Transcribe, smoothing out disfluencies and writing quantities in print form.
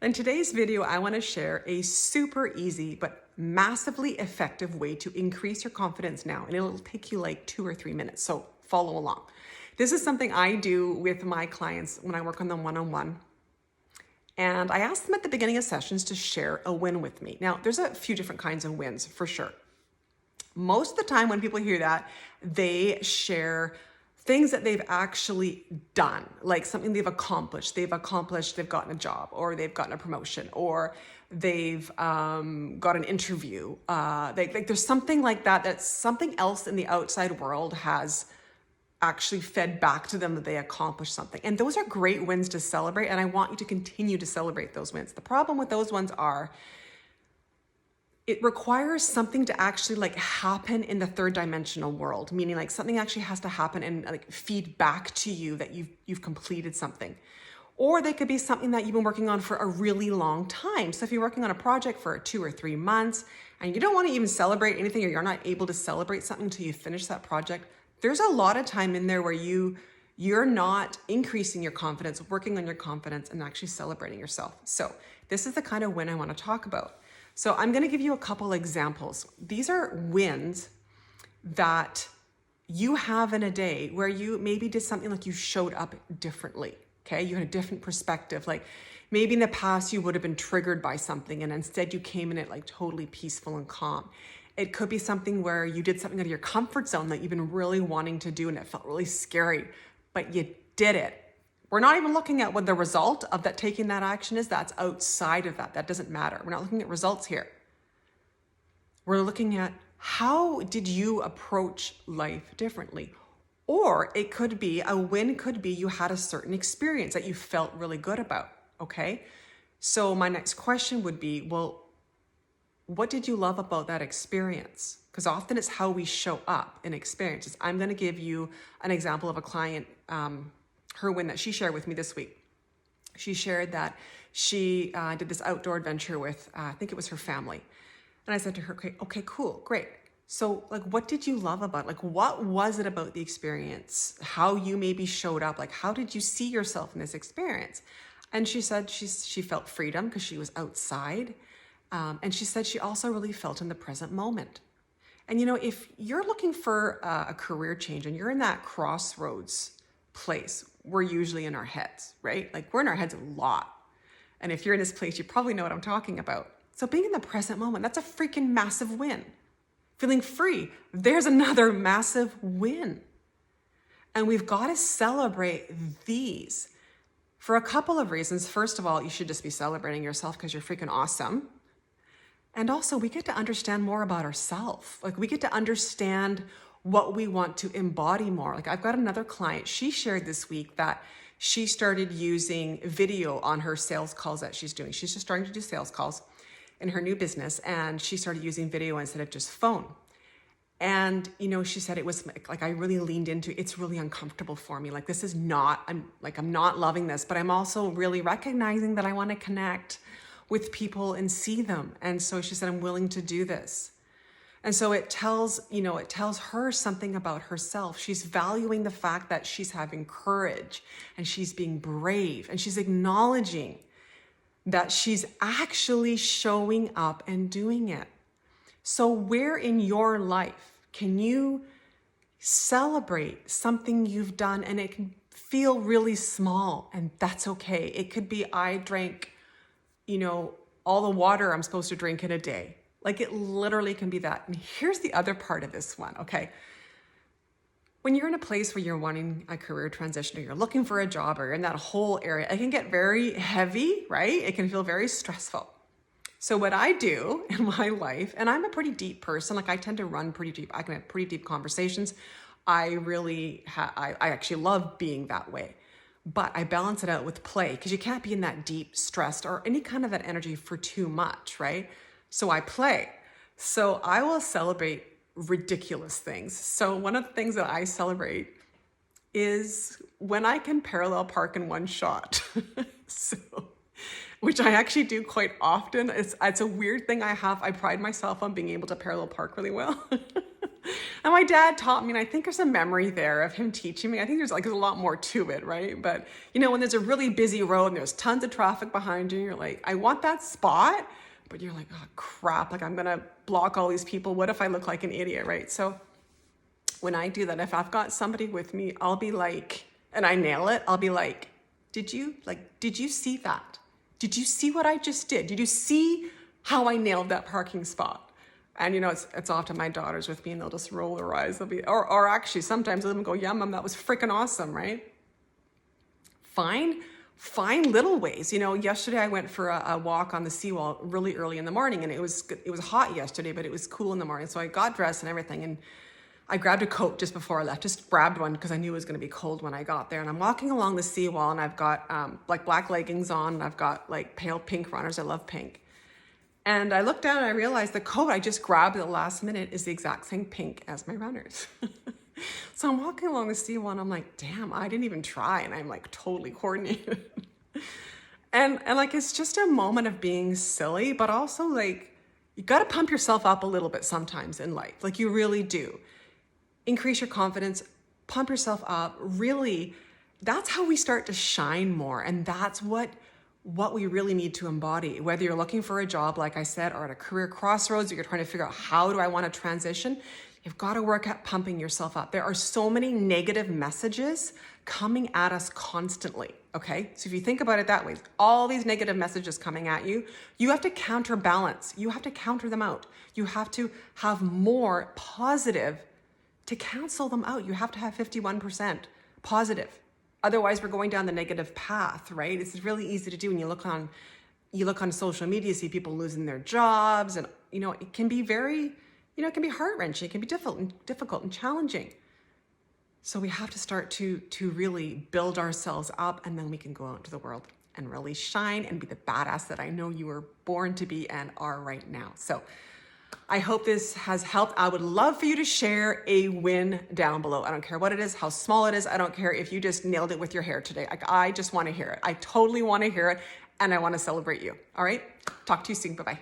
In today's video, I want to share a super easy but massively effective way to increase your confidence now, and it'll take you like 2 or 3 minutes, so follow along. This is something I do with my clients when I work on them one-on-one, and I ask them at the beginning of sessions to share a win with me. Now, there's a few different kinds of wins for sure. Most of the time when people hear that, they share things that they've actually done, like something they've accomplished. They've gotten a job, or they've gotten a promotion, or they've got an interview. There's something like that, that's something else in the outside world has actually fed back to them that they accomplished something. And those are great wins to celebrate, and I want you to continue to celebrate those wins. The problem with those ones are, it requires something to actually like happen in the third dimensional world, meaning like something actually has to happen and like feed back to you that you've completed something. Or they could be something that you've been working on for a really long time. So if you're working on a project for 2 or 3 months and you don't want to even celebrate anything, or you're not able to celebrate something until you finish that project, there's a lot of time in there where you're not increasing your confidence, working on your confidence, and actually celebrating yourself. So this is the kind of win I want to talk about. So I'm going to give you a couple examples. These are wins that you have in a day where you maybe did something, like you showed up differently. Okay. You had a different perspective. Like maybe in the past you would have been triggered by something, and instead you came in it like totally peaceful and calm. It could be something where you did something out of your comfort zone that you've been really wanting to do, and it felt really scary, but you did it. We're not even looking at what the result of that taking that action is. That's outside of that. That doesn't matter. We're not looking at results here. We're looking at how did you approach life differently? Or it could be, a win could be you had a certain experience that you felt really good about, okay? So my next question would be, well, what did you love about that experience? Because often it's how we show up in experiences. I'm going to give you an example of a client, her win that she shared with me this week. She shared that she did this outdoor adventure with, I think it was her family. And I said to her, okay, cool, great. So like, what did you love about it? Like, what was it about the experience? How you maybe showed up? Like, how did you see yourself in this experience? And she said she felt freedom because she was outside. And she said she also really felt in the present moment. And you know, if you're looking for a career change and you're in that crossroads place, we're usually in our heads, right? Like we're in our heads a lot. And if you're in this place, you probably know what I'm talking about. So being in the present moment, that's a freaking massive win. Feeling free, there's another massive win. And we've got to celebrate these for a couple of reasons. First of all, you should just be celebrating yourself because you're freaking awesome. And also we get to understand more about ourselves. Like we get to understand what we want to embody more. Like I've got another client, she shared this week that she started using video on her sales calls that she's doing. She's just starting to do sales calls in her new business, and she started using video instead of just phone. And, you know, she said it was like, I really leaned into, it's really uncomfortable for me. Like this is not, I'm not loving this, but I'm also really recognizing that I want to connect with people and see them. And so she said, I'm willing to do this. And so it tells her something about herself. She's valuing the fact that she's having courage and she's being brave and she's acknowledging that she's actually showing up and doing it. So where in your life can you celebrate something you've done, and it can feel really small, and that's okay. It could be, I drank, all the water I'm supposed to drink in a day. Like it literally can be that. And here's the other part of this one, okay? When you're in a place where you're wanting a career transition, or you're looking for a job, or you're in that whole area, it can get very heavy, right? It can feel very stressful. So what I do in my life, and I'm a pretty deep person, like I tend to run pretty deep. I can have pretty deep conversations. I actually love being that way. But I balance it out with play, because you can't be in that deep, stressed, or any kind of that energy for too much, right? So I play. So I will celebrate ridiculous things. So one of the things that I celebrate is when I can parallel park in one shot. Which I actually do quite often. It's a weird thing I have. I pride myself on being able to parallel park really well. And my dad taught me, and I think there's a memory there of him teaching me. I think there's a lot more to it, right? But when there's a really busy road and there's tons of traffic behind you, you're like, I want that spot, but you're like, oh crap, like I'm gonna block all these people. What if I look like an idiot, right? So when I do that, if I've got somebody with me, I'll be like, and I nail it, I'll be like, did you see that? Did you see what I just did? Did you see how I nailed that parking spot? And it's often my daughters with me and they'll just roll their eyes. They'll be, or actually sometimes they'll even go, yeah, Mom, that was freaking awesome, right? Find little ways. Yesterday I went for a walk on the seawall really early in the morning, and it was hot yesterday, but it was cool in the morning. So I got dressed and everything, and I grabbed a coat just before I left, just grabbed one because I knew it was going to be cold when I got there. And I'm walking along the seawall, and I've got like black leggings on, and I've got like pale pink runners. I love pink. And I looked down and I realized the coat I just grabbed at the last minute is the exact same pink as my runners. So I'm walking along the seawall and I'm like, damn, I didn't even try. And I'm like totally coordinated. and like, it's just a moment of being silly, but also like, you got to pump yourself up a little bit sometimes in life. Like you really do. Increase your confidence, pump yourself up. Really, that's how we start to shine more. And that's what we really need to embody, whether you're looking for a job, like I said, or at a career crossroads, or you're trying to figure out how do I want to transition, you've got to work at pumping yourself up. There are so many negative messages coming at us constantly, okay? So if you think about it that way, all these negative messages coming at you, you have to counterbalance. You have to counter them out. You have to have more positive to cancel them out. You have to have 51% positive. Otherwise, we're going down the negative path, right? It's really easy to do when you look on social media, see people losing their jobs, and it can be very, it can be heart-wrenching, it can be difficult and challenging. So we have to start to really build ourselves up, and then we can go out into the world and really shine and be the badass that I know you were born to be and are right now. So I hope this has helped. I would love for you to share a win down below. I don't care what it is, how small it is. I don't care if you just nailed it with your hair today. I just want to hear it. I totally want to hear it, and I want to celebrate you. All right? Talk to you soon. Bye-bye.